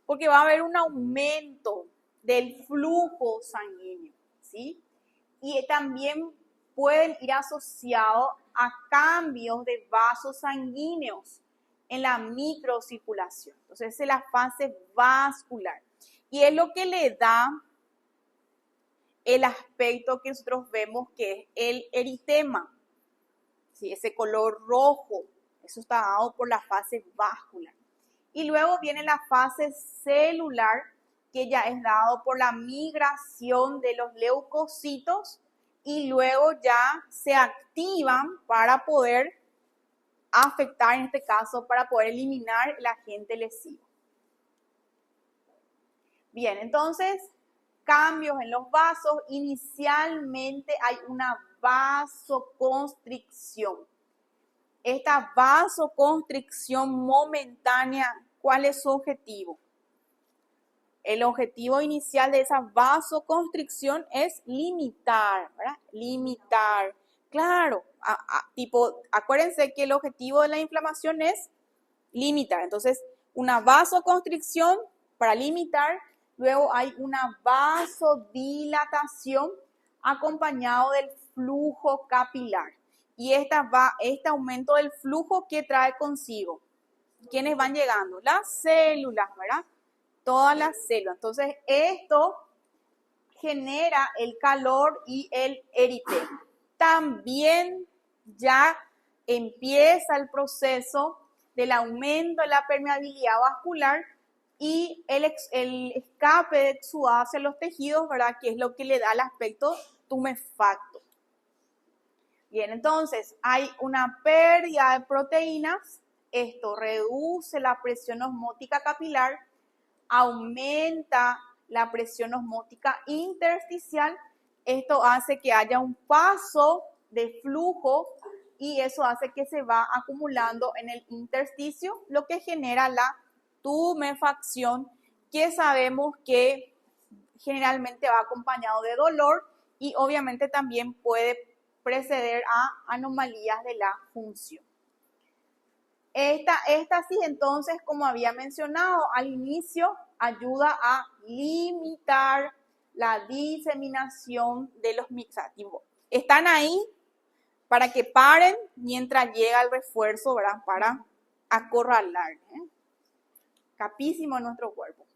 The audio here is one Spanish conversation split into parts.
Porque va a haber un aumento del flujo sanguíneo, ¿sí? Y también pueden ir asociados a cambios de vasos sanguíneos en la microcirculación. Entonces, es la fase vascular. Y es lo que le da el aspecto que nosotros vemos que es el eritema, ¿sí? Ese color rojo, eso está dado por la fase vascular. Y luego viene la fase celular, que ya es dado por la migración de los leucocitos y luego ya se activan para poder afectar, en este caso, para poder eliminar el agente lesivo. Bien, entonces, cambios en los vasos. Inicialmente hay una vasoconstricción. Esta vasoconstricción momentánea, ¿cuál es su objetivo? El objetivo inicial de esa vasoconstricción es limitar, ¿verdad? Limitar. Claro, acuérdense que el objetivo de la inflamación es limitar. Entonces, una vasoconstricción para limitar, luego hay una vasodilatación acompañado del flujo capilar. Y este aumento del flujo, ¿qué trae consigo? ¿Quiénes van llegando? Las células, ¿verdad? Todas las células. Entonces, esto genera el calor y el eritema. También ya empieza el proceso del aumento de la permeabilidad vascular y el escape de exudado hacia los tejidos, ¿verdad? Que es lo que le da el aspecto tumefacto. Bien, entonces hay una pérdida de proteínas. Esto reduce la presión osmótica capilar, aumenta la presión osmótica intersticial. Esto hace que haya un paso de flujo y eso hace que se va acumulando en el intersticio, lo que genera la tumefacción, que sabemos que generalmente va acompañado de dolor y obviamente también puede preceder a anomalías de la función. Esta sí, entonces, como había mencionado al inicio, ayuda a limitar la diseminación de los mixativos. Están ahí para que paren mientras llega el refuerzo, ¿verdad? Para acorralar. Capísimo en nuestro cuerpo.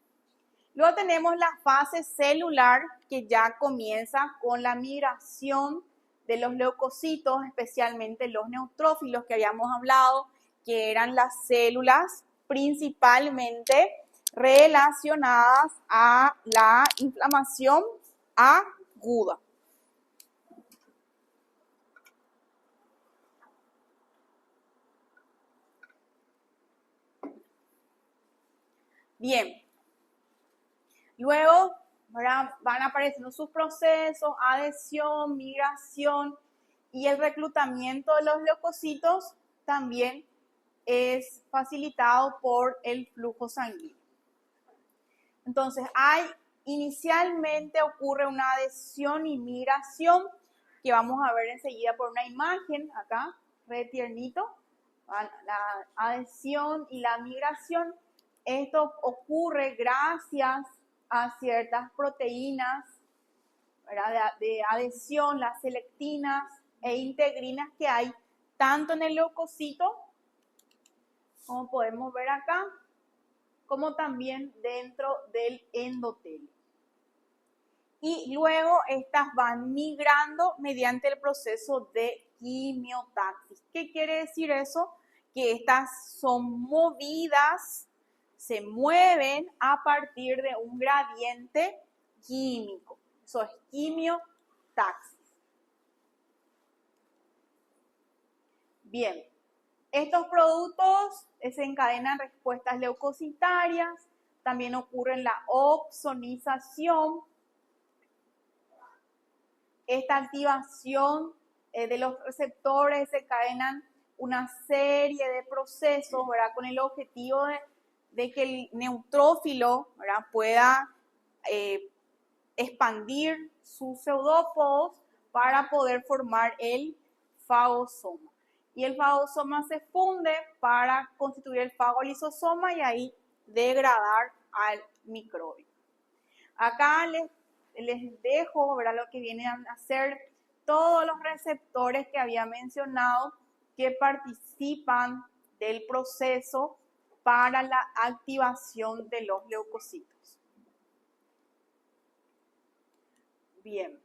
Luego tenemos la fase celular, que ya comienza con la migración de los leucocitos, especialmente los neutrófilos que habíamos hablado, que eran las células principalmente relacionadas a la inflamación aguda. Bien, luego van apareciendo sus procesos, adhesión, migración y el reclutamiento de los leucocitos también es facilitado por el flujo sanguíneo. Entonces, inicialmente ocurre una adhesión y migración que vamos a ver enseguida por una imagen acá, re tiernito, la adhesión y la migración. Esto ocurre gracias a ciertas proteínas, ¿verdad?, de adhesión, las selectinas e integrinas que hay tanto en el leucocito, como podemos ver acá, como también dentro del endotelio. Y luego estas van migrando mediante el proceso de quimiotaxis. ¿Qué quiere decir eso? Que estas son movidas, se mueven a partir de un gradiente químico. Eso es quimiotaxis. Bien, estos productos desencadenan respuestas leucocitarias, también ocurre en la opsonización. Esta activación de los receptores desencadenan una serie de procesos, ¿verdad?, con el objetivo de que el neutrófilo, ¿verdad?, pueda expandir sus pseudópodos para poder formar el fagosoma. Y el fagosoma se funde para constituir el fagolisosoma y ahí degradar al microbio. Acá les dejo, ¿verdad?, lo que vienen a hacer todos los receptores que había mencionado que participan del proceso para la activación de los leucocitos. Bien.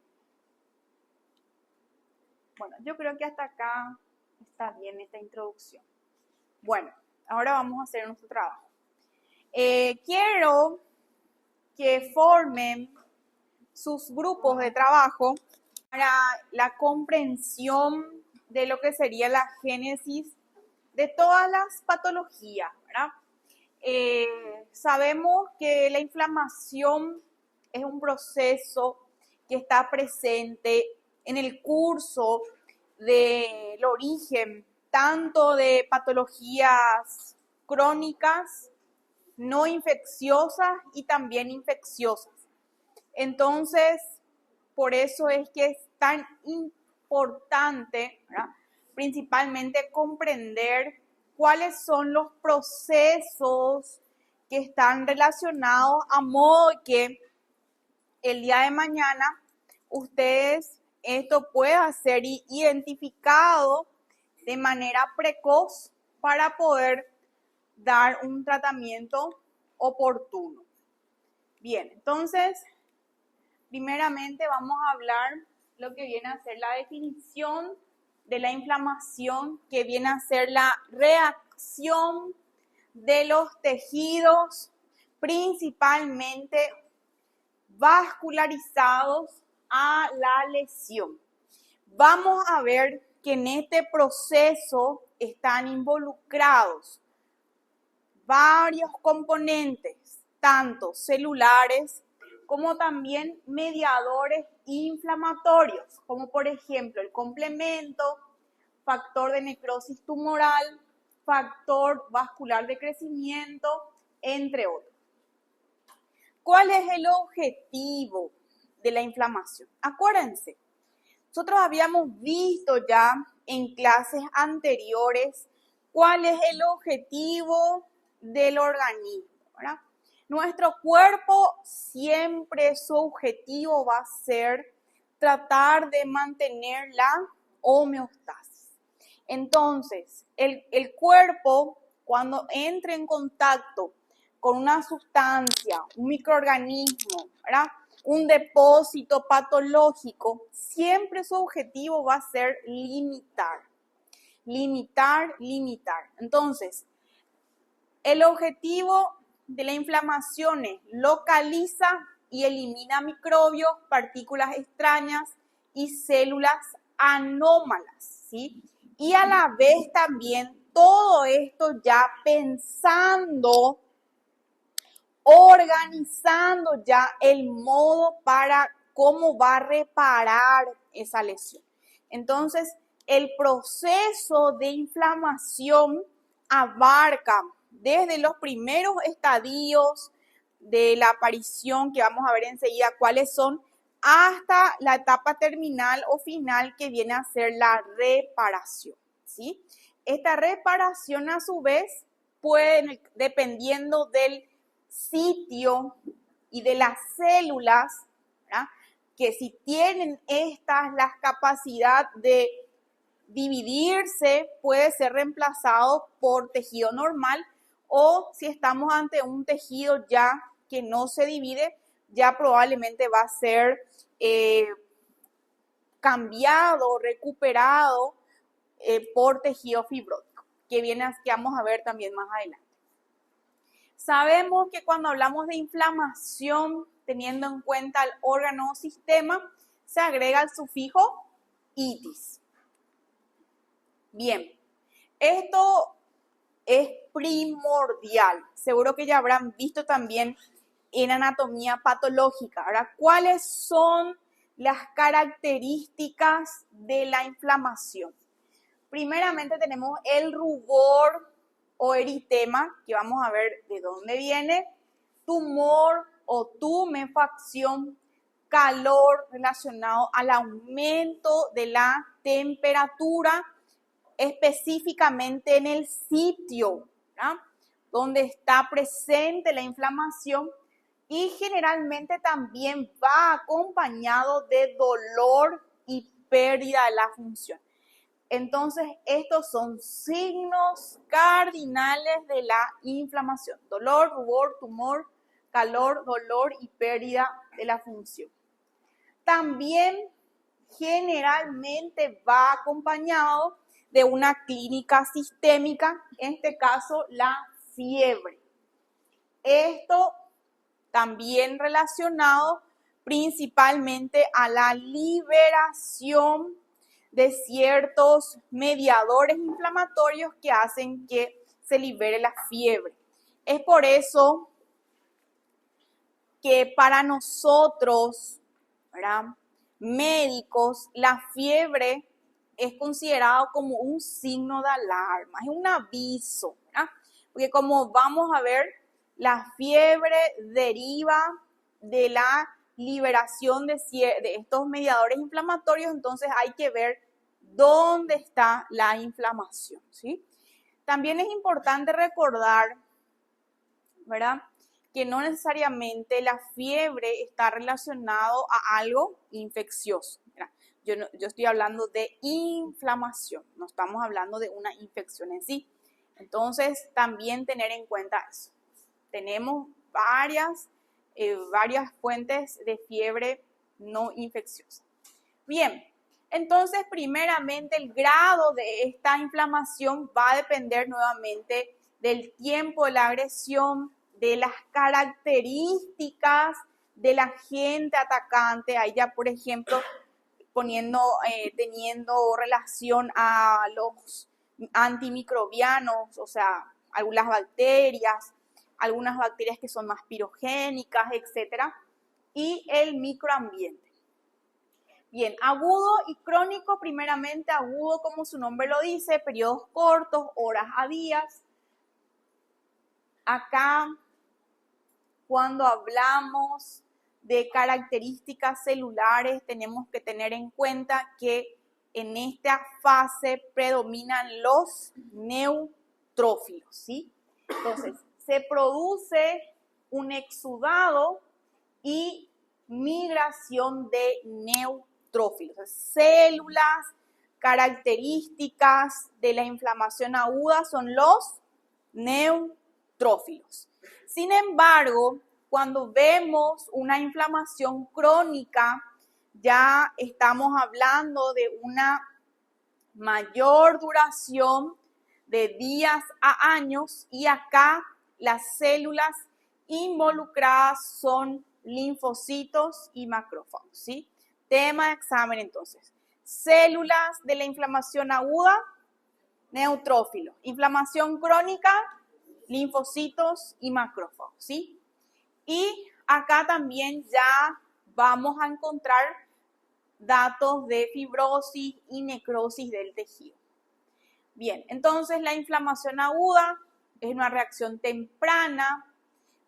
Bueno, yo creo que hasta acá está bien esta introducción. Bueno, ahora vamos a hacer nuestro trabajo. Quiero que formen sus grupos de trabajo para la comprensión de lo que sería la génesis de todas las patologías, ¿verdad? Sabemos que la inflamación es un proceso que está presente en el curso del origen tanto de patologías crónicas, no infecciosas y también infecciosas. Entonces, por eso es que es tan importante, ¿verdad?, principalmente comprender cuáles son los procesos que están relacionados a modo que el día de mañana ustedes esto pueda ser identificado de manera precoz para poder dar un tratamiento oportuno. Bien, entonces, primeramente vamos a hablar lo que viene a ser la definición de la inflamación, que viene a ser la reacción de los tejidos, principalmente vascularizados a la lesión. Vamos a ver que en este proceso están involucrados varios componentes, tanto celulares como también mediadores inflamatorios, como por ejemplo el complemento, factor de necrosis tumoral, factor vascular de crecimiento, entre otros. ¿Cuál es el objetivo de la inflamación? Acuérdense, nosotros habíamos visto ya en clases anteriores cuál es el objetivo del organismo, ¿verdad? Nuestro cuerpo siempre su objetivo va a ser tratar de mantener la homeostasis. Entonces, el cuerpo, cuando entra en contacto con una sustancia, un microorganismo, ¿verdad?, un depósito patológico, siempre su objetivo va a ser limitar. Entonces, el objetivo de la inflamación es localiza y elimina microbios, partículas extrañas y células anómalas, ¿sí? Y a la vez también todo esto ya pensando, organizando ya el modo para cómo va a reparar esa lesión. Entonces, el proceso de inflamación abarca desde los primeros estadios de la aparición, que vamos a ver enseguida cuáles son, hasta la etapa terminal o final, que viene a ser la reparación, ¿sí? Esta reparación, a su vez, puede, dependiendo del sitio y de las células, ¿verdad?, que si tienen estas la capacidad de dividirse, puede ser reemplazado por tejido normal, o si estamos ante un tejido ya que no se divide, ya probablemente va a ser cambiado, recuperado por tejido fibrótico, que vamos a ver también más adelante. Sabemos que cuando hablamos de inflamación, teniendo en cuenta el órgano o sistema, se agrega el sufijo itis. Bien, esto es primordial. Seguro que ya habrán visto también en anatomía patológica. Ahora, ¿cuáles son las características de la inflamación? Primeramente tenemos el rubor o eritema, que vamos a ver de dónde viene, tumor o tumefacción, calor relacionado al aumento de la temperatura, específicamente en el sitio, ¿verdad?, donde está presente la inflamación y generalmente también va acompañado de dolor y pérdida de la función. Entonces, estos son signos cardinales de la inflamación: dolor, rubor, tumor, calor, dolor y pérdida de la función. También generalmente va acompañado de una clínica sistémica, en este caso la fiebre. Esto también relacionado principalmente a la liberación de ciertos mediadores inflamatorios que hacen que se libere la fiebre. Es por eso que para nosotros, ¿verdad?, médicos, la fiebre es considerado como un signo de alarma, es un aviso, ¿verdad? Porque como vamos a ver, la fiebre deriva de la liberación de estos mediadores inflamatorios, entonces hay que ver dónde está la inflamación, ¿sí? También es importante recordar, ¿verdad?, que no necesariamente la fiebre está relacionado a algo infeccioso. Yo estoy hablando de inflamación, no estamos hablando de una infección en sí. Entonces, también tener en cuenta eso. Tenemos varias fuentes de fiebre no infecciosa. Bien, entonces, primeramente, el grado de esta inflamación va a depender nuevamente del tiempo de la agresión, de las características del agente atacante. Ahí ya, por ejemplo, teniendo relación a los antimicrobianos, o sea, algunas bacterias que son más pirogénicas, etcétera, y el microambiente. Bien, agudo y crónico. Primeramente, agudo, como su nombre lo dice, periodos cortos, horas a días. Acá, cuando hablamos de características celulares, tenemos que tener en cuenta que en esta fase predominan los neutrófilos, ¿sí? Entonces, se produce un exudado y migración de neutrófilos. Células características de la inflamación aguda son los neutrófilos. Sin embargo, cuando vemos una inflamación crónica, ya estamos hablando de una mayor duración de días a años, y acá las células involucradas son linfocitos y macrófagos, ¿sí? Tema de examen entonces: células de la inflamación aguda, neutrófilos; inflamación crónica, linfocitos y macrófagos, ¿sí? Y acá también ya vamos a encontrar datos de fibrosis y necrosis del tejido. Bien, entonces la inflamación aguda es una reacción temprana,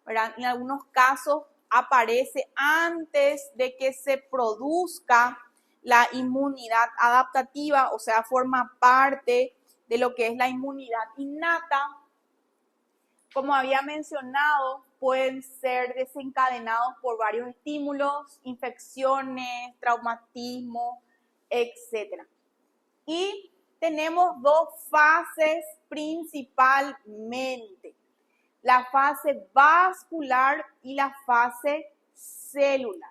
¿verdad? En algunos casos aparece antes de que se produzca la inmunidad adaptativa, o sea, forma parte de lo que es la inmunidad innata. Como había mencionado, pueden ser desencadenados por varios estímulos, infecciones, traumatismo, etc. Y tenemos dos fases principalmente: la fase vascular y la fase celular.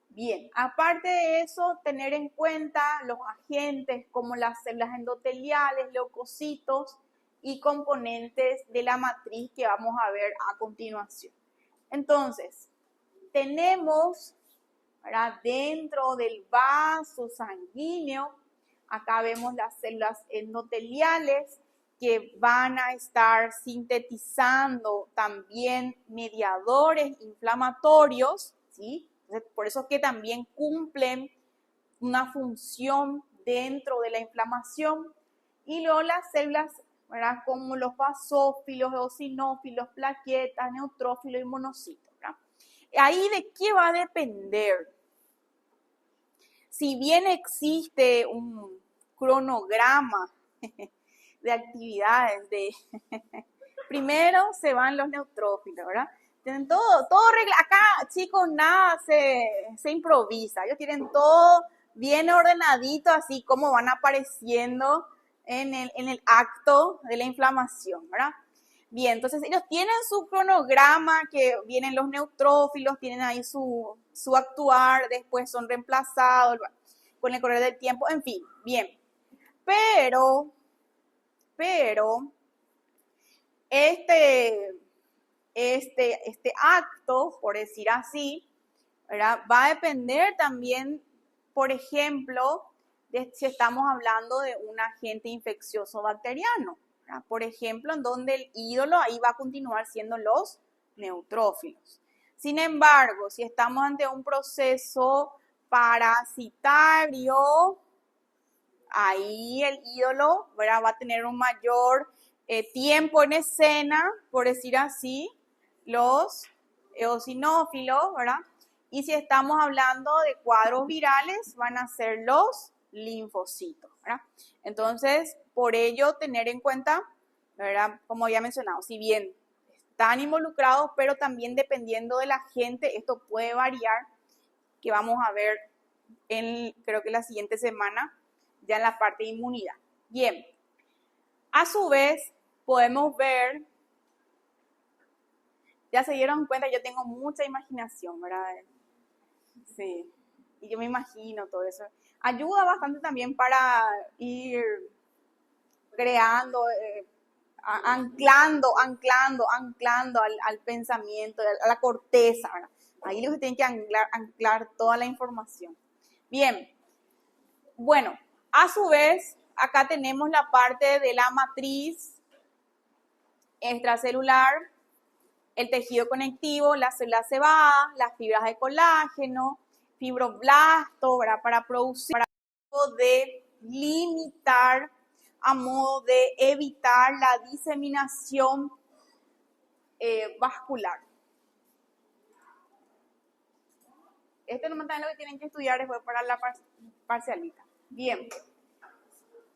Bien, aparte de eso, tener en cuenta los agentes como las células endoteliales, leucocitos y componentes de la matriz que vamos a ver a continuación. Entonces, tenemos, ¿verdad?, dentro del vaso sanguíneo, acá vemos las células endoteliales que van a estar sintetizando también mediadores inflamatorios, ¿sí? Por eso es que también cumplen una función dentro de la inflamación. Y luego las células, ¿verdad?, como los basófilos, eosinófilos, plaquetas, neutrófilos y monocitos, ¿verdad? Ahí, ¿de qué va a depender? Si bien existe un cronograma de actividades Primero se van los neutrófilos, ¿verdad? Tienen todo acá, chicos, nada se improvisa. Ellos tienen todo bien ordenadito, así como van apareciendo en el acto de la inflamación, ¿verdad? Bien, entonces ellos tienen su cronograma, que vienen los neutrófilos, tienen ahí su actuar, después son reemplazados con el correr del tiempo, en fin, bien. Pero, este acto, por decir así, ¿verdad? Va a depender también, por ejemplo, de si estamos hablando de un agente infeccioso bacteriano, ¿verdad? Por ejemplo, en donde el ídolo ahí va a continuar siendo los neutrófilos. Sin embargo, si estamos ante un proceso parasitario, ahí el ídolo, ¿verdad? Va a tener un mayor tiempo en escena, por decir así, los eosinófilos, ¿verdad? Y si estamos hablando de cuadros virales, van a ser los linfocitos, ¿verdad? Entonces, por ello, tener en cuenta, ¿verdad? Como ya mencionado, si bien están involucrados, pero también dependiendo de la gente, esto puede variar, que vamos a ver creo que la siguiente semana, ya en la parte de inmunidad. Bien, a su vez, podemos ver, ya se dieron cuenta, yo tengo mucha imaginación, ¿verdad? Sí, y yo me imagino todo eso. Ayuda bastante también para ir creando, anclando al pensamiento, a la corteza, ¿verdad? Ahí lo que tienen que anclar toda la información. Bien, bueno, a su vez, acá tenemos la parte de la matriz extracelular, el tejido conectivo, las células cebadas, las fibras de colágeno, fibroblastos, ¿verdad? Para producir, a modo de limitar, a modo de evitar la diseminación vascular. Esto no es lo que tienen que estudiar después para la parcialita. Bien.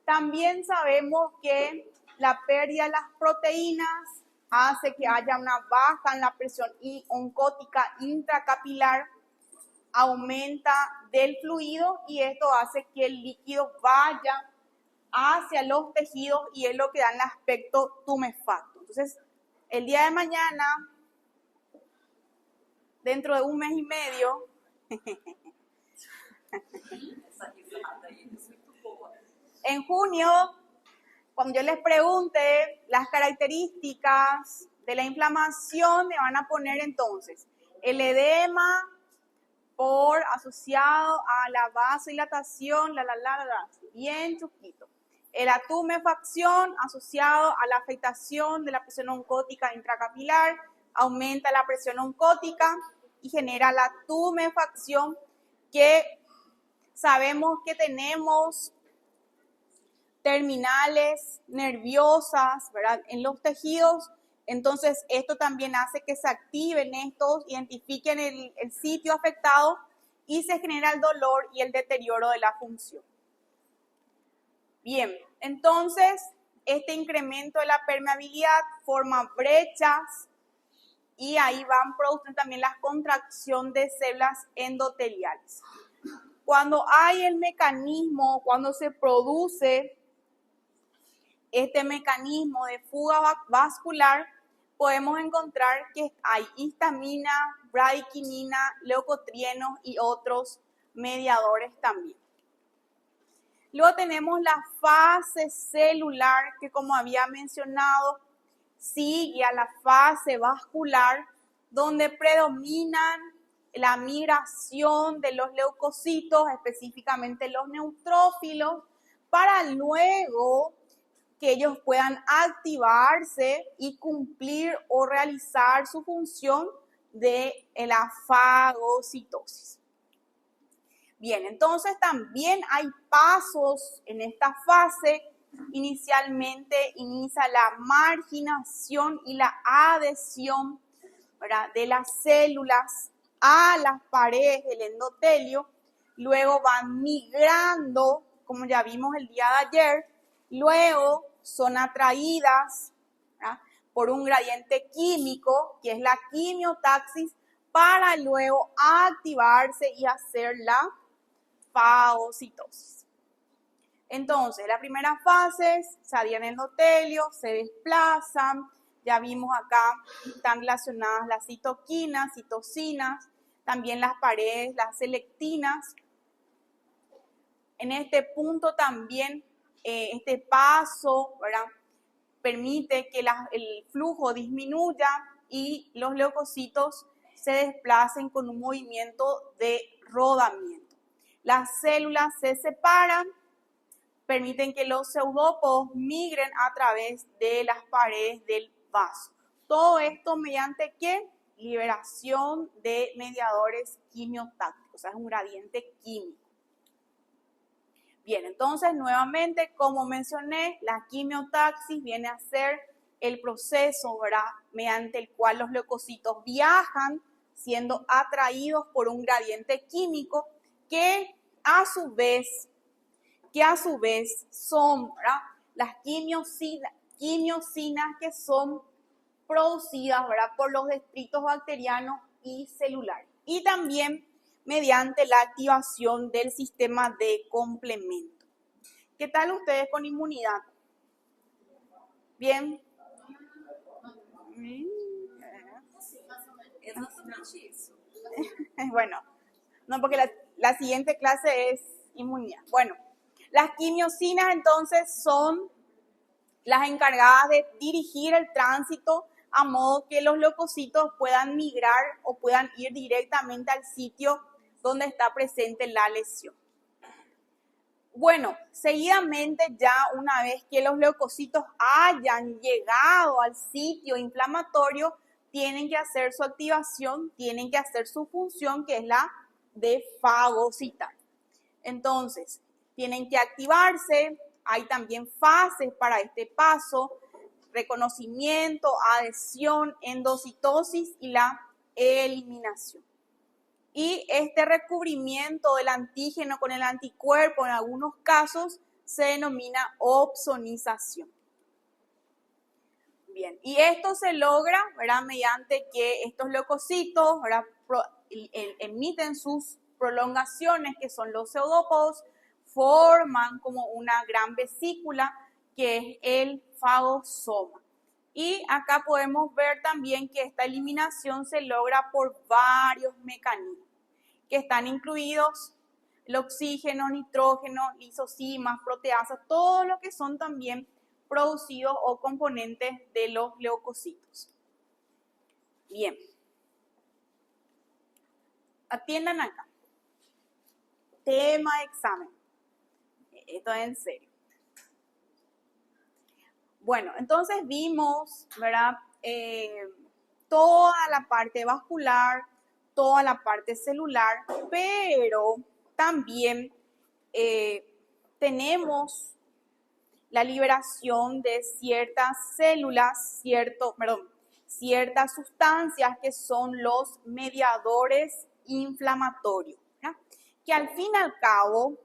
También sabemos que la pérdida de las proteínas hace que haya una baja en la presión oncótica intracapilar, aumenta del fluido y esto hace que el líquido vaya hacia los tejidos y es lo que da el aspecto tumefacto. Entonces, el día de mañana, dentro de un mes y medio, en junio, cuando yo les pregunte las características de la inflamación, me van a poner entonces el edema por asociado a la vasodilatación, bien chiquito. La tumefacción asociado a la afectación de la presión oncótica intracapilar, aumenta la presión oncótica y genera la tumefacción, que sabemos que tenemos terminales nerviosas, ¿verdad? En los tejidos. Entonces, esto también hace que se activen estos, identifiquen el sitio afectado y se genera el dolor y el deterioro de la función. Bien, entonces, este incremento de la permeabilidad forma brechas y ahí van produciendo también la contracción de células endoteliales. Cuando hay el mecanismo, cuando se produce este mecanismo de fuga vascular, podemos encontrar que hay histamina, bradykinin, leucotrienos y otros mediadores también. Luego tenemos la fase celular, que como había mencionado, sigue a la fase vascular, donde predominan la migración de los leucocitos, específicamente los neutrófilos, para luego que ellos puedan activarse y cumplir o realizar su función de la fagocitosis. Bien, entonces también hay pasos en esta fase. Inicialmente inicia la marginación y la adhesión, ¿verdad?, de las células a las paredes del endotelio. Luego van migrando, como ya vimos el día de ayer. Luego son atraídas, ¿verdad?, por un gradiente químico, que es la quimiotaxis, para luego activarse y hacer la fagocitosis. Entonces, la primera fase se adhieren endotelios, se desplazan. Ya vimos acá, están relacionadas las citoquinas, citocinas, también las paredes, las selectinas. En este punto también, este paso, ¿verdad?, permite que el flujo disminuya y los leucocitos se desplacen con un movimiento de rodamiento. Las células se separan, permiten que los pseudópodos migren a través de las paredes del vaso. Todo esto mediante ¿qué? Liberación de mediadores quimiotácticos, o sea, es un gradiente químico. Bien, entonces nuevamente, como mencioné, la quimiotaxis viene a ser el proceso, ¿verdad?, mediante el cual los leucocitos viajan siendo atraídos por un gradiente químico que a su vez son, ¿verdad?, las quimiosinas que son producidas, ¿verdad?, por los detritos bacterianos y celulares. Y también mediante la activación del sistema de complemento. ¿Qué tal ustedes con inmunidad? ¿Bien? Bueno, no, porque la siguiente clase es inmunidad. Bueno, las quimiosinas entonces son las encargadas de dirigir el tránsito a modo que los leucocitos puedan migrar o puedan ir directamente al sitio donde está presente la lesión. Bueno, seguidamente ya una vez que los leucocitos hayan llegado al sitio inflamatorio, tienen que hacer su activación, tienen que hacer su función, que es la de fagocitar. Entonces, tienen que activarse, hay también fases para este paso: reconocimiento, adhesión, endocitosis y la eliminación. Y este recubrimiento del antígeno con el anticuerpo en algunos casos se denomina opsonización. Bien, y esto se logra, ¿verdad?, mediante que estos leucocitos, ¿verdad?, emiten sus prolongaciones, que son los pseudópodos, forman como una gran vesícula que es el fagosoma. Y acá podemos ver también que esta eliminación se logra por varios mecanismos, que están incluidos el oxígeno, nitrógeno, lisosimas, proteasas, todo lo que son también producidos o componentes de los leucocitos. Bien. Atiendan acá. Tema de examen. Esto es en serio. Bueno, entonces vimos, ¿verdad?, toda la parte vascular, toda la parte celular, pero también tenemos la liberación de ciertas células, ciertas sustancias que son los mediadores inflamatorios, ¿verdad?, que al fin y al cabo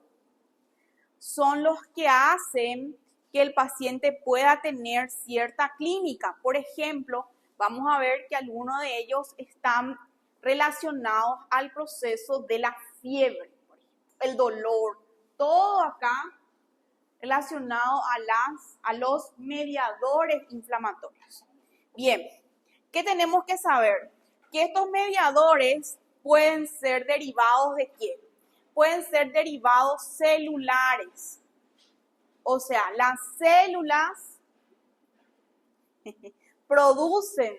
son los que hacen que el paciente pueda tener cierta clínica. Por ejemplo, vamos a ver que algunos de ellos están relacionados al proceso de la fiebre, por ejemplo, el dolor, todo acá relacionado a los mediadores inflamatorios. Bien, ¿qué tenemos que saber? Que estos mediadores pueden ser derivados ¿de qué? Pueden ser derivados celulares. O sea, las células producen,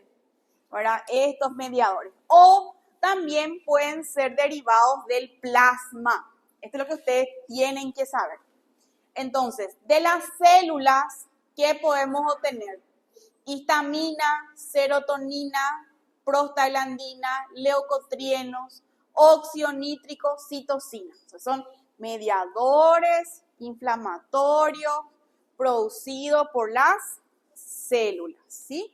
¿verdad?, estos mediadores. O también pueden ser derivados del plasma. Esto es lo que ustedes tienen que saber. Entonces, de las células, ¿qué podemos obtener? Histamina, serotonina, prostaglandina, leucotrienos, óxido nítrico, citocinas. O sea, son mediadores inflamatorios producidos por las células, ¿sí?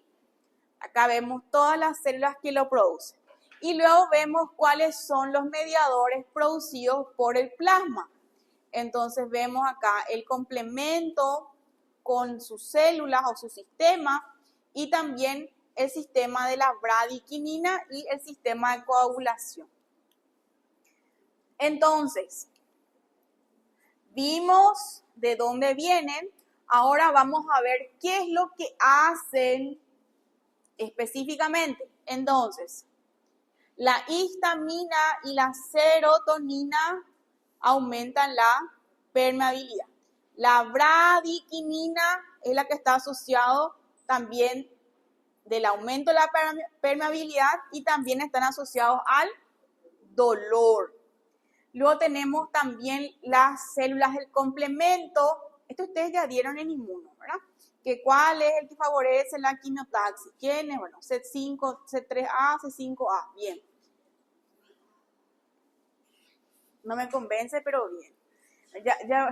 Acá vemos todas las células que lo producen. Y luego vemos cuáles son los mediadores producidos por el plasma. Entonces vemos acá el complemento con sus células o su sistema y también el sistema de la bradiquinina y el sistema de coagulación. Entonces, vimos de dónde vienen, ahora vamos a ver qué es lo que hacen específicamente. Entonces, la histamina y la serotonina aumentan la permeabilidad. La bradiquinina es la que está asociado también del aumento de la permeabilidad y también están asociados al dolor. Luego tenemos también las células del complemento. Esto ustedes ya dieron en inmuno, ¿verdad? Que cuál es el que favorece la quimiotaxis. ¿Quién es? Bueno, C5, C3A, C5A. Bien. No me convence, pero bien. Ya.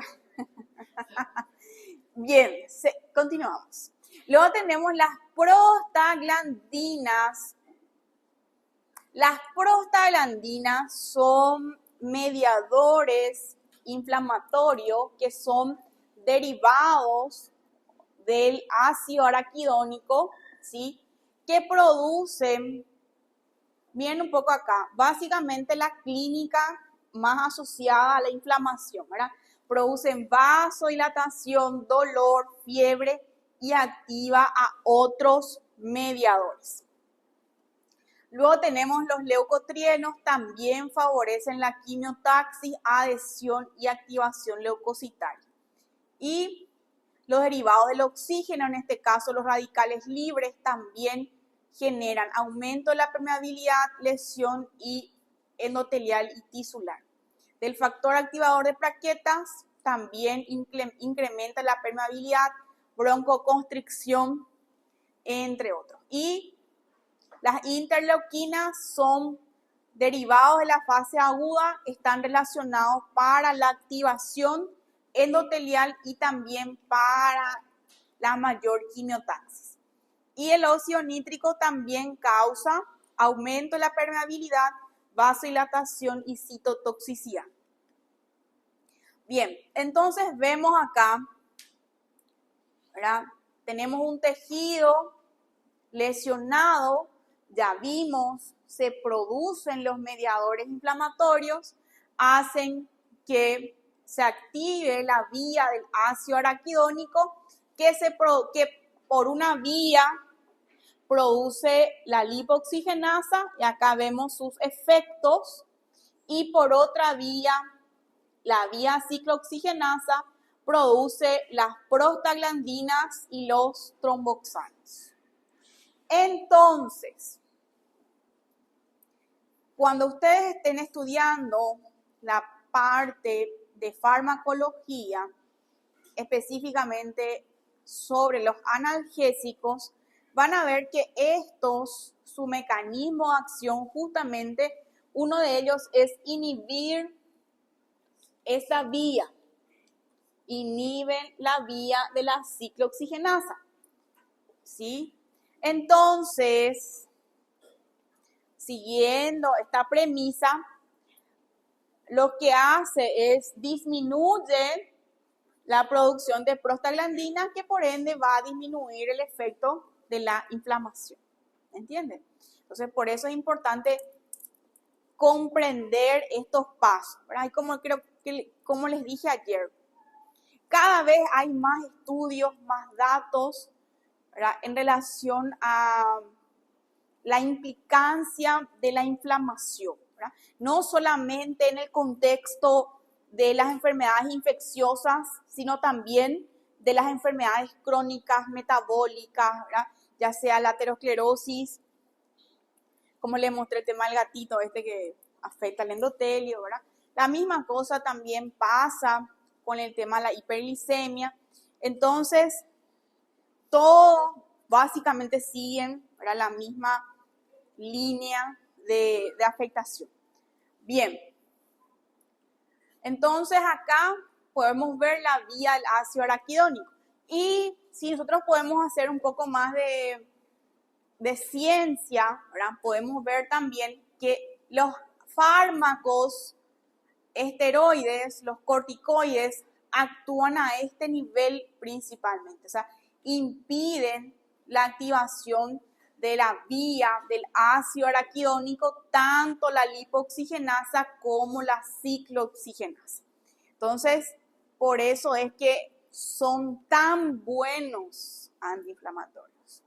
Bien, continuamos. Luego tenemos las prostaglandinas. Las prostaglandinas son mediadores inflamatorios que son derivados del ácido araquidónico, ¿sí? Que producen, miren un poco acá, básicamente la clínica más asociada a la inflamación, ¿verdad? Producen vasodilatación, dolor, fiebre y activa a otros mediadores. Luego tenemos los leucotrienos, también favorecen la quimiotaxis, adhesión y activación leucocitaria. Y los derivados del oxígeno, en este caso los radicales libres, también generan aumento de la permeabilidad, lesión y endotelial y tisular. Del factor activador de plaquetas también incrementa la permeabilidad, broncoconstricción, entre otros. Y las interleuquinas son derivados de la fase aguda, están relacionados para la activación endotelial y también para la mayor quimiotaxis. Y el óxido nítrico también causa aumento de la permeabilidad, vasodilatación y citotoxicidad. Bien, entonces vemos acá, ¿verdad? Tenemos un tejido lesionado, ya vimos, se producen los mediadores inflamatorios, hacen que se active la vía del ácido araquidónico, que por una vía produce la lipoxigenasa, y acá vemos sus efectos, y por otra vía, la vía ciclooxigenasa, produce las prostaglandinas y los tromboxanos. Entonces, cuando ustedes estén estudiando la parte de farmacología, específicamente sobre los analgésicos, van a ver que estos, su mecanismo de acción, justamente uno de ellos es inhibir esa vía, inhiben la vía de la ciclooxigenasa, ¿sí? Entonces, siguiendo esta premisa, lo que hace es disminuye la producción de prostaglandinas, que por ende va a disminuir el efecto de la inflamación. ¿Entienden? Entonces, por eso es importante comprender estos pasos, ¿verdad? Y como les dije ayer, cada vez hay más estudios, más datos, ¿verdad?, en relación a la implicancia de la inflamación, ¿verdad? No solamente en el contexto de las enfermedades infecciosas, sino también de las enfermedades crónicas, metabólicas, ¿verdad?, ya sea la aterosclerosis, como les mostré el tema del gatito, que afecta al endotelio, ¿verdad? La misma cosa también pasa con el tema de la hiperglicemia. Entonces, todo básicamente siguen, ¿verdad?, la misma línea de afectación. Bien, entonces acá podemos ver la vía del ácido araquidónico. Y si nosotros podemos hacer un poco más de ciencia, ¿verdad?, podemos ver también que los fármacos esteroides, los corticoides, actúan a este nivel principalmente. O sea, impiden la activación de la vía del ácido araquidónico, tanto la lipoxigenasa como la ciclooxigenasa. Entonces, por eso es que son tan buenos antiinflamatorios.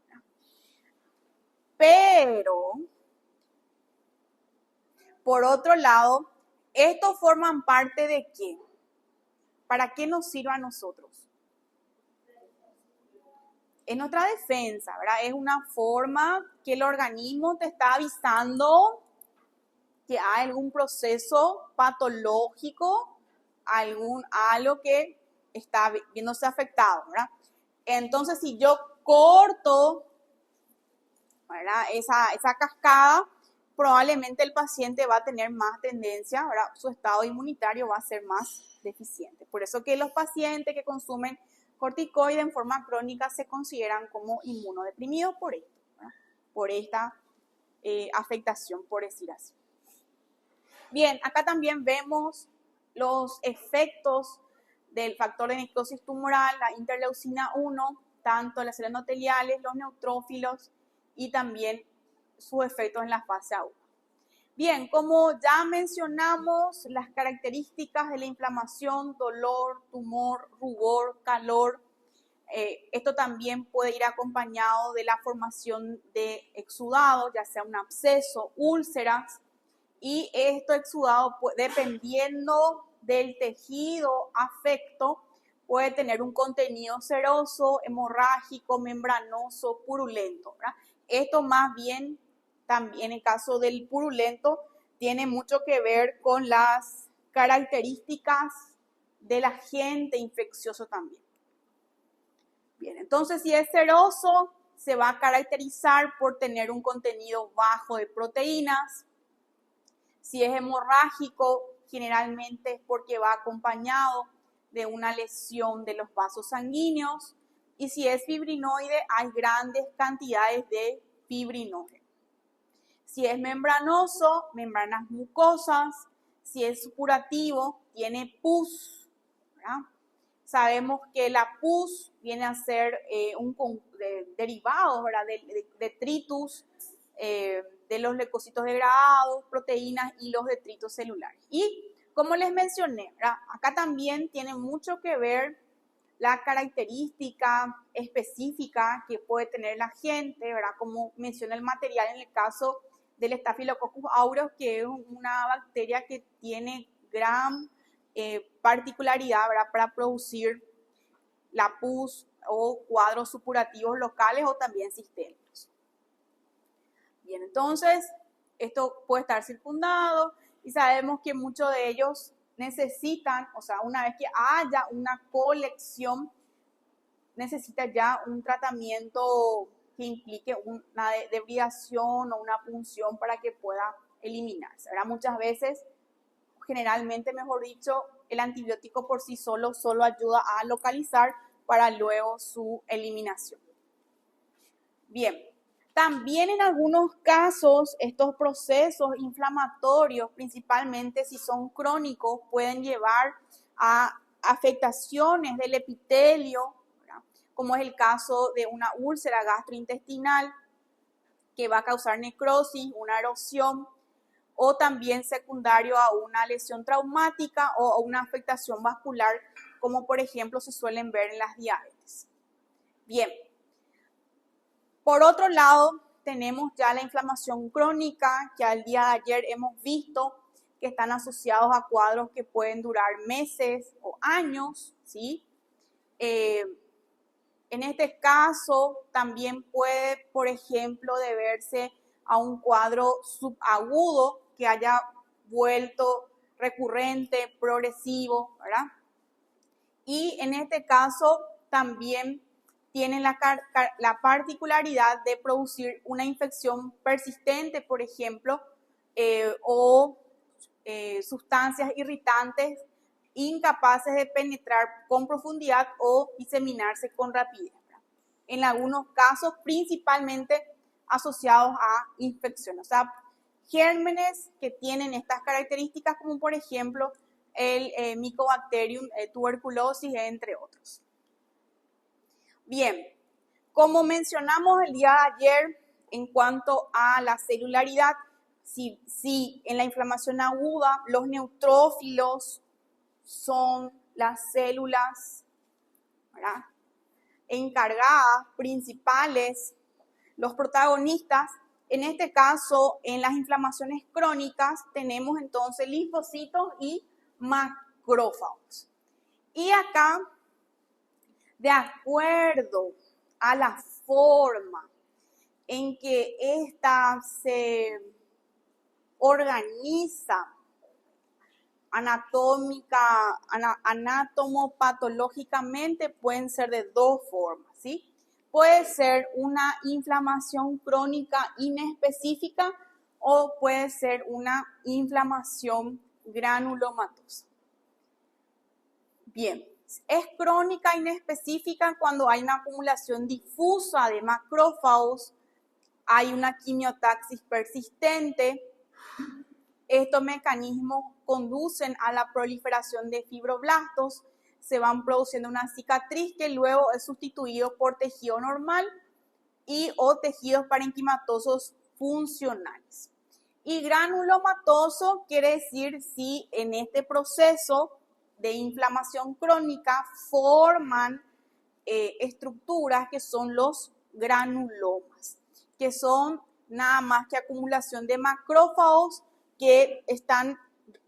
Pero, por otro lado, estos forman parte ¿de qué? ¿Para qué nos sirve a nosotros? Es nuestra defensa, ¿verdad? Es una forma que el organismo te está avisando que hay algún proceso patológico, algo que está viéndose afectado, ¿verdad? Entonces, si yo corto, ¿verdad?, esa cascada, probablemente el paciente va a tener más tendencia, ¿verdad?, su estado inmunitario va a ser más deficiente. Por eso que los pacientes que consumen corticoides en forma crónica se consideran como inmunodeprimidos por esto, ¿verdad?, por esta afectación, por decir así. Bien, acá también vemos los efectos del factor de necrosis tumoral, la interleucina 1, tanto las células endoteliales, los neutrófilos y también sus efectos en la fase aguda. Bien, como ya mencionamos, las características de la inflamación, dolor, tumor, rubor, calor, esto también puede ir acompañado de la formación de exudado, ya sea un absceso, úlceras, y esto exudado, dependiendo del tejido afecto, puede tener un contenido seroso, hemorrágico, membranoso, purulento, ¿verdad? Esto más bien, también en caso del purulento, tiene mucho que ver con las características del agente infeccioso también. Bien, entonces si es seroso, se va a caracterizar por tener un contenido bajo de proteínas. Si es hemorrágico, generalmente es porque va acompañado de una lesión de los vasos sanguíneos. Y si es fibrinoide, hay grandes cantidades de fibrinógeno. Si es membranoso, membranas mucosas. Si es supurativo, tiene pus, ¿verdad? Sabemos que la pus viene a ser un derivado, ¿verdad?, de detritus, de los leucocitos degradados, proteínas y los detritos celulares. Y como les mencioné, ¿verdad?, acá también tiene mucho que ver la característica específica que puede tener la gente, ¿verdad?, como menciona el material en el caso del Staphylococcus aureus, que es una bacteria que tiene gran particularidad, ¿verdad?, para producir la pus o cuadros supurativos locales o también sistémicos. Bien, entonces, esto puede estar circundado y sabemos que muchos de ellos necesitan, o sea, una vez que haya una colección, necesita ya un tratamiento que implique una debridación o una punción para que pueda eliminarse, ¿verdad? Muchas veces, generalmente, mejor dicho, el antibiótico por sí solo ayuda a localizar para luego su eliminación. Bien, también en algunos casos estos procesos inflamatorios, principalmente si son crónicos, pueden llevar a afectaciones del epitelio, ¿verdad?, como es el caso de una úlcera gastrointestinal que va a causar necrosis, una erosión, o también secundario a una lesión traumática o una afectación vascular, como por ejemplo se suelen ver en las diabetes. Bien, por otro lado, tenemos ya la inflamación crónica, que al día de ayer hemos visto que están asociados a cuadros que pueden durar meses o años, ¿sí? En este caso, también puede, por ejemplo, deberse a un cuadro subagudo que haya vuelto recurrente, progresivo, ¿verdad? Y en este caso también tienen la particularidad de producir una infección persistente, por ejemplo, o sustancias irritantes incapaces de penetrar con profundidad o diseminarse con rapidez, ¿verdad?, en algunos casos principalmente asociados a infecciones, o sea, gérmenes que tienen estas características, como por ejemplo el Mycobacterium tuberculosis, entre otros. Bien, Como mencionamos el día de ayer, en cuanto a la celularidad, si en la inflamación aguda los neutrófilos son las células, ¿verdad?, encargadas, principales, los protagonistas, en este caso, en las inflamaciones crónicas, tenemos entonces linfocitos y macrófagos. Y acá, de acuerdo a la forma en que ésta se organiza anatomopatológicamente, pueden ser de dos formas, ¿sí? Puede ser una inflamación crónica inespecífica o puede ser una inflamación granulomatosa. Bien, es crónica inespecífica cuando hay una acumulación difusa de macrófagos, hay una quimiotaxis persistente. Estos mecanismos conducen a la proliferación de fibroblastos, se van produciendo una cicatriz que luego es sustituido por tejido normal y o tejidos parenquimatosos funcionales. Y granulomatoso quiere decir si en este proceso de inflamación crónica forman estructuras que son los granulomas, que son nada más que acumulación de macrófagos que están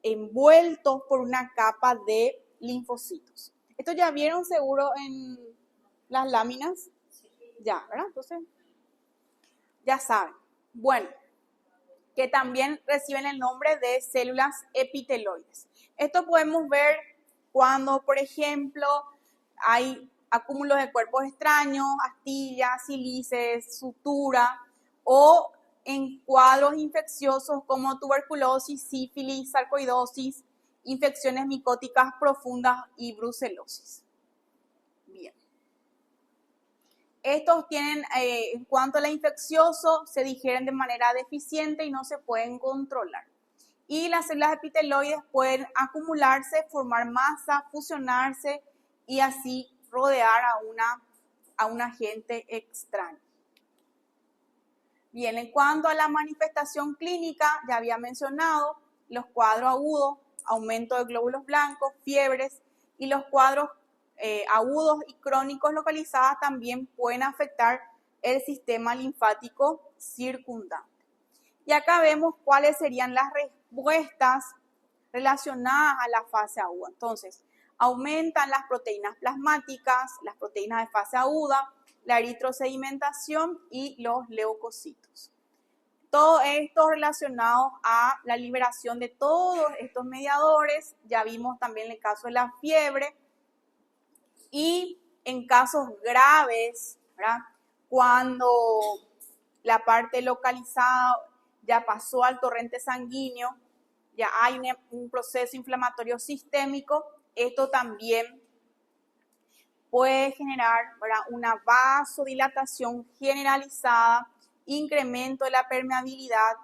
envueltos por una capa de linfocitos. ¿Esto ya vieron seguro en las láminas? Ya, ¿verdad? Entonces, ya saben. Bueno, que también reciben el nombre de células epiteloides. Esto podemos ver cuando, por ejemplo, hay acúmulos de cuerpos extraños, astillas, sílices, sutura, o en cuadros infecciosos como tuberculosis, sífilis, sarcoidosis, infecciones micóticas profundas y brucelosis. Bien. Estos tienen, en cuanto a la infeccioso, se digieren de manera deficiente y no se pueden controlar. Y las células epiteloides pueden acumularse, formar masa, fusionarse y así rodear a un agente extraño. Bien, en cuanto a la manifestación clínica, ya había mencionado los cuadros agudos, aumento de glóbulos blancos, fiebres, y los cuadros agudos y crónicos localizados también pueden afectar el sistema linfático circundante. Y acá vemos cuáles serían las respuestas relacionadas a la fase aguda. Entonces, aumentan las proteínas plasmáticas, las proteínas de fase aguda, la eritrosedimentación y los leucocitos. Todo esto relacionado a la liberación de todos estos mediadores. Ya vimos también el caso de la fiebre. Y en casos graves, ¿verdad?, cuando la parte localizada ya pasó al torrente sanguíneo, ya hay un proceso inflamatorio sistémico, esto también puede generar, ¿verdad?, una vasodilatación generalizada, incremento de la permeabilidad,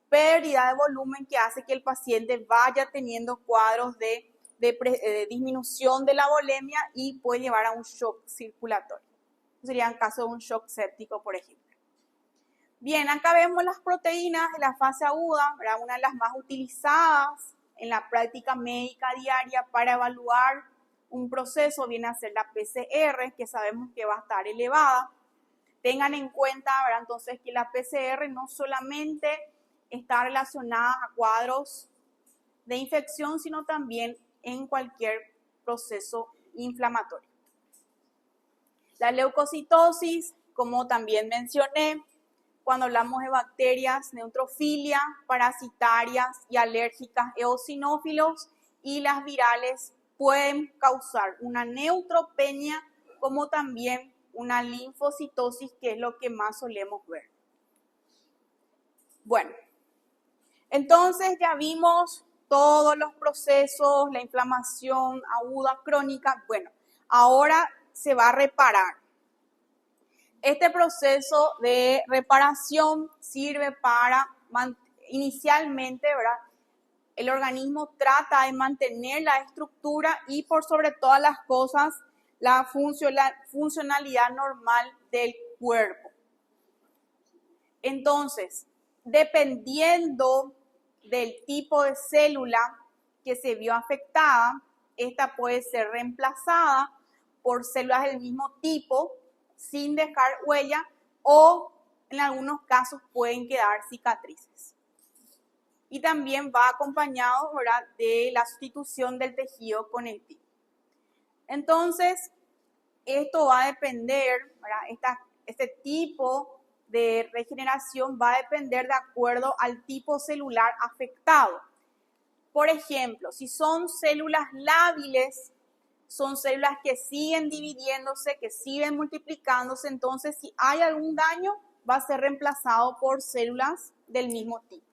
pérdida de volumen que hace que el paciente vaya teniendo cuadros de disminución de la volemia y puede llevar a un shock circulatorio. Sería en caso de un shock séptico, por ejemplo. Bien, acá vemos las proteínas de la fase aguda, ¿verdad?, una de las más utilizadas en la práctica médica diaria para evaluar un proceso viene a ser la PCR, que sabemos que va a estar elevada. Tengan en cuenta, ¿verdad?, entonces que la PCR no solamente está relacionada a cuadros de infección, sino también en cualquier proceso inflamatorio. La leucocitosis, como también mencioné, cuando hablamos de bacterias, neutrofilia, parasitarias y alérgicas, eosinófilos, y las virales pueden causar una neutropenia como también una linfocitosis, que es lo que más solemos ver. Bueno, entonces ya vimos todos los procesos, la inflamación aguda, crónica. Bueno, ahora se va a reparar. Este proceso de reparación sirve para, inicialmente, ¿verdad?, el organismo trata de mantener la estructura y por sobre todas las cosas la funcionalidad normal del cuerpo. Entonces, dependiendo del tipo de célula que se vio afectada, esta puede ser reemplazada por células del mismo tipo sin dejar huella o en algunos casos pueden quedar cicatrices. Y también va acompañado, ¿verdad?, de la sustitución del tejido conectivo. Entonces, esto va a depender, ¿verdad? Este tipo de regeneración va a depender de acuerdo al tipo celular afectado. Por ejemplo, si son células lábiles, son células que siguen dividiéndose, que siguen multiplicándose, entonces si hay algún daño, va a ser reemplazado por células del mismo tipo.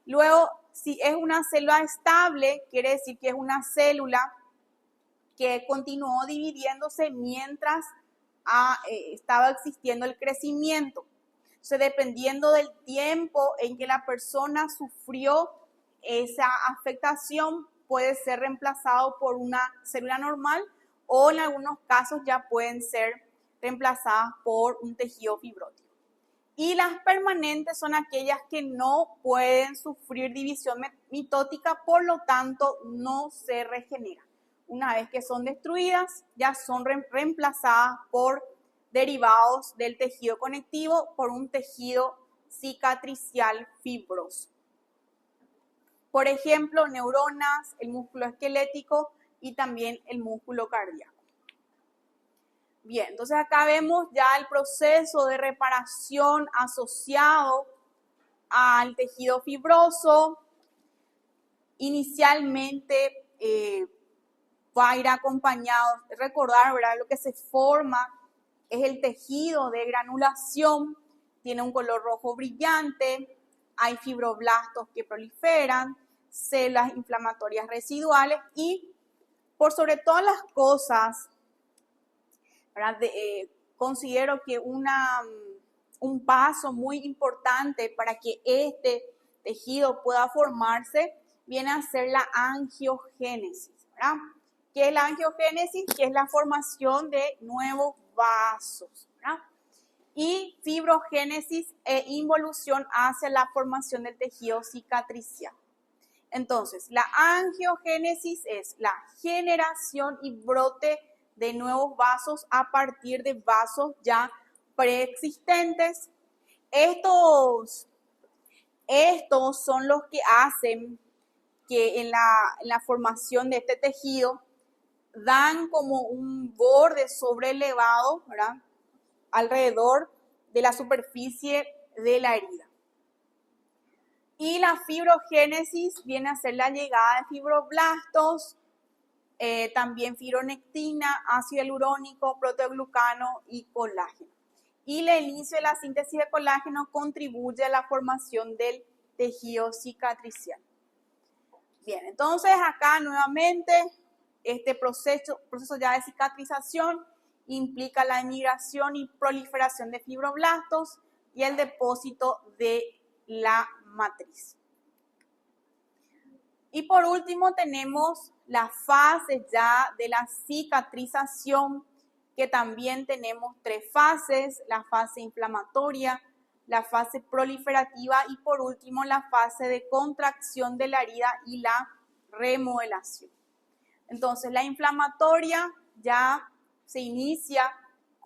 Luego, si es una célula estable, quiere decir que es una célula que continuó dividiéndose mientras estaba existiendo el crecimiento. Entonces, dependiendo del tiempo en que la persona sufrió esa afectación, puede ser reemplazado por una célula normal o en algunos casos ya pueden ser reemplazadas por un tejido fibrótico. Y las permanentes son aquellas que no pueden sufrir división mitótica, por lo tanto no se regeneran. Una vez que son destruidas, ya son reemplazadas por derivados del tejido conectivo por un tejido cicatricial fibroso. Por ejemplo, neuronas, el músculo esquelético y también el músculo cardíaco. Bien, entonces acá vemos ya el proceso de reparación asociado al tejido fibroso. Inicialmente va a ir acompañado, recordar, ¿verdad? Lo que se forma es el tejido de granulación, tiene un color rojo brillante, hay fibroblastos que proliferan, células inflamatorias residuales y, por sobre todas las cosas, considero que un paso muy importante para que este tejido pueda formarse viene a ser la angiogénesis, ¿verdad? ¿Qué es la angiogénesis? Que es la formación de nuevos vasos, ¿verdad? Y fibrogénesis e involución hacia la formación del tejido cicatricial. Entonces, la angiogénesis es la generación y brote de nuevos vasos a partir de vasos ya preexistentes. Estos son los que hacen que en la formación de este tejido dan como un borde sobrelevado, ¿verdad?, alrededor de la superficie de la herida. Y la fibrogénesis viene a ser la llegada de fibroblastos, también fibronectina, ácido hialurónico, proteoglucano y colágeno. Y el inicio de la síntesis de colágeno contribuye a la formación del tejido cicatricial. Bien, entonces acá nuevamente este proceso ya de cicatrización implica la emigración y proliferación de fibroblastos y el depósito de la matriz. Y por último tenemos la fase ya de la cicatrización, que también tenemos 3 fases: la fase inflamatoria, la fase proliferativa y por último la fase de contracción de la herida y la remodelación. Entonces la inflamatoria ya se inicia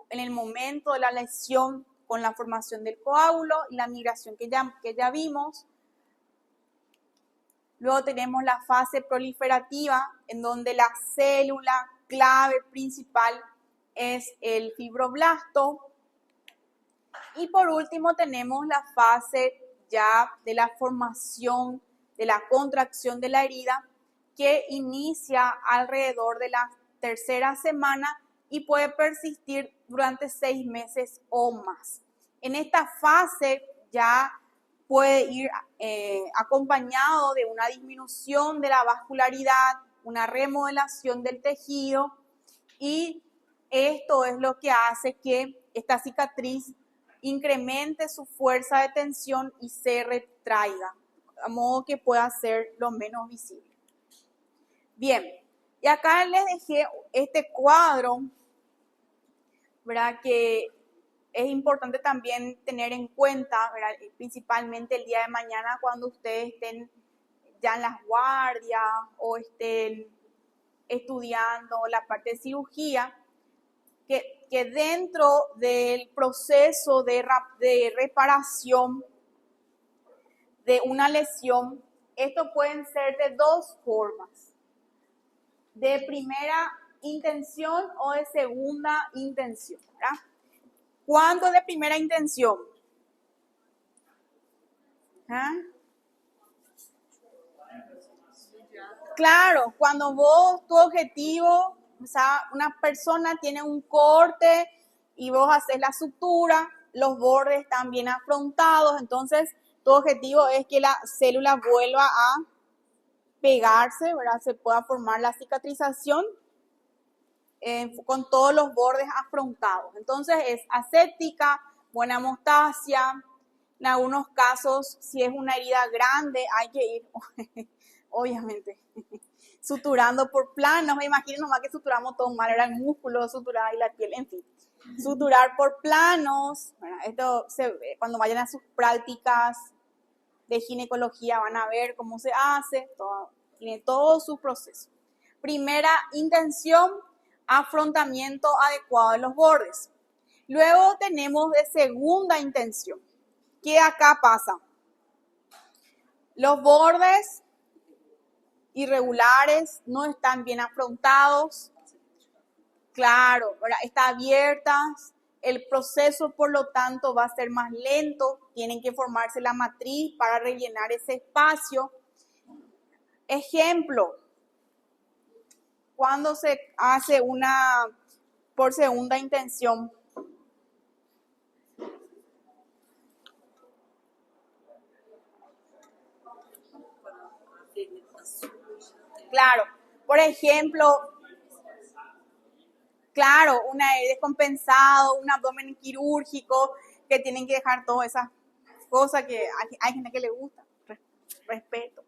en el momento de la lesión con la formación del coágulo y la migración que ya vimos. Luego tenemos la fase proliferativa, en donde la célula clave principal es el fibroblasto. Y por último tenemos la fase ya de la formación, de la contracción de la herida, que inicia alrededor de la 3ª semana y puede persistir durante 6 meses o más. En esta fase ya puede ir acompañado de una disminución de la vascularidad, una remodelación del tejido, y esto es lo que hace que esta cicatriz incremente su fuerza de tensión y se retraiga, a modo que pueda ser lo menos visible. Bien, y acá les dejé este cuadro, ¿verdad?, que es importante también tener en cuenta, ¿verdad? Principalmente el día de mañana cuando ustedes estén ya en las guardias o estén estudiando la parte de cirugía, que dentro del proceso de reparación de una lesión, esto pueden ser de dos formas, de primera intención o de segunda intención, ¿verdad? ¿Cuándo de primera intención? ¿Ah? Claro, cuando vos, tu objetivo, o sea, una persona tiene un corte y vos haces la sutura, los bordes están bien afrontados, entonces tu objetivo es que la célula vuelva a pegarse, ¿verdad? Se pueda formar la cicatrización con todos los bordes afrontados. Entonces es aséptica, buena hemostasia. En algunos casos, si es una herida grande, hay que ir, obviamente, suturando por planos. Me imagino nomás que suturamos todo mal, era el músculo suturar y la piel, en fin. Suturar por planos. Bueno, esto se ve cuando vayan a sus prácticas de ginecología, van a ver cómo se hace, tiene todo su proceso. Primera intención, afrontamiento adecuado de los bordes. Luego tenemos de segunda intención. ¿Qué acá pasa? Los bordes irregulares no están bien afrontados. Claro, ¿verdad? Está abierta. El proceso, por lo tanto, va a ser más lento. Tienen que formarse la matriz para rellenar ese espacio. Ejemplo, cuando se hace una por segunda intención. Claro, por ejemplo, claro, una descompensado, un abdomen quirúrgico, que tienen que dejar todas esas cosas que hay gente que le gusta, respeto.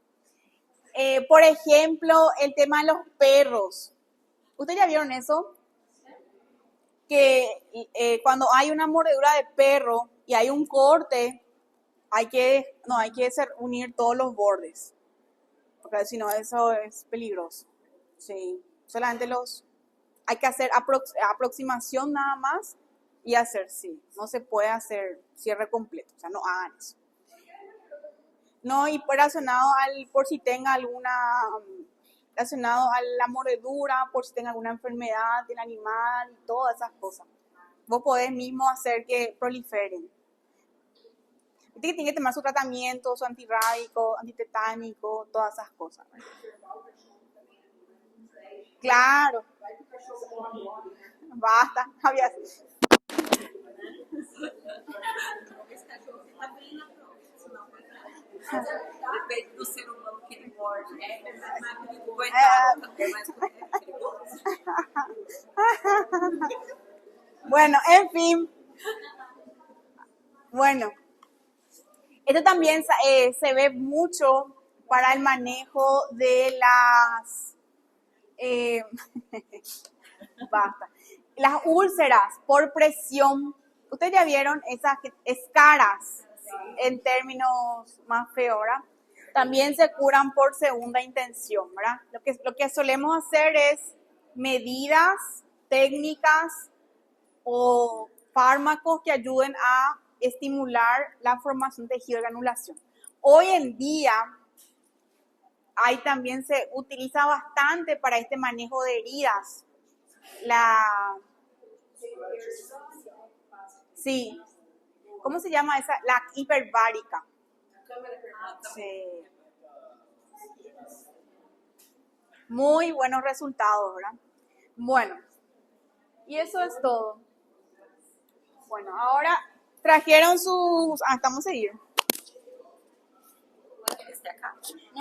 Por ejemplo, el tema de los perros. ¿Ustedes ya vieron eso? Que cuando hay una mordedura de perro y hay un corte, hay que unir todos los bordes, porque si no eso es peligroso. Sí, solamente hay que hacer aproximación nada más y hacer sí. No se puede hacer cierre completo, o sea, no hagan eso. No, y relacionado por si tenga relacionado a la mordedura, por si tenga alguna enfermedad del animal y todas esas cosas. Vos podés mismo hacer que proliferen. Tiene que tomar su tratamiento, su antirrábico, antitetánico, todas esas cosas. Claro. Basta, había. Depende do ser humano que ele morde. É mais perigoso, coitado, também é mais perigoso. Bueno, en fin. Bueno, esto también se ve mucho para el manejo de basta, las úlceras por presión. Ustedes ya vieron esas escaras en términos más feos, ¿verdad? También se curan por segunda intención, ¿verdad? Lo que solemos hacer es medidas, técnicas o fármacos que ayuden a estimular la formación de tejido de granulación. Hoy en día, también se utiliza bastante para este manejo de heridas. Sí. ¿Cómo se llama esa? La hiperbárica. Sí. Muy buenos resultados, ¿verdad? Bueno, y eso es todo. Bueno, ahora trajeron sus... estamos a seguir.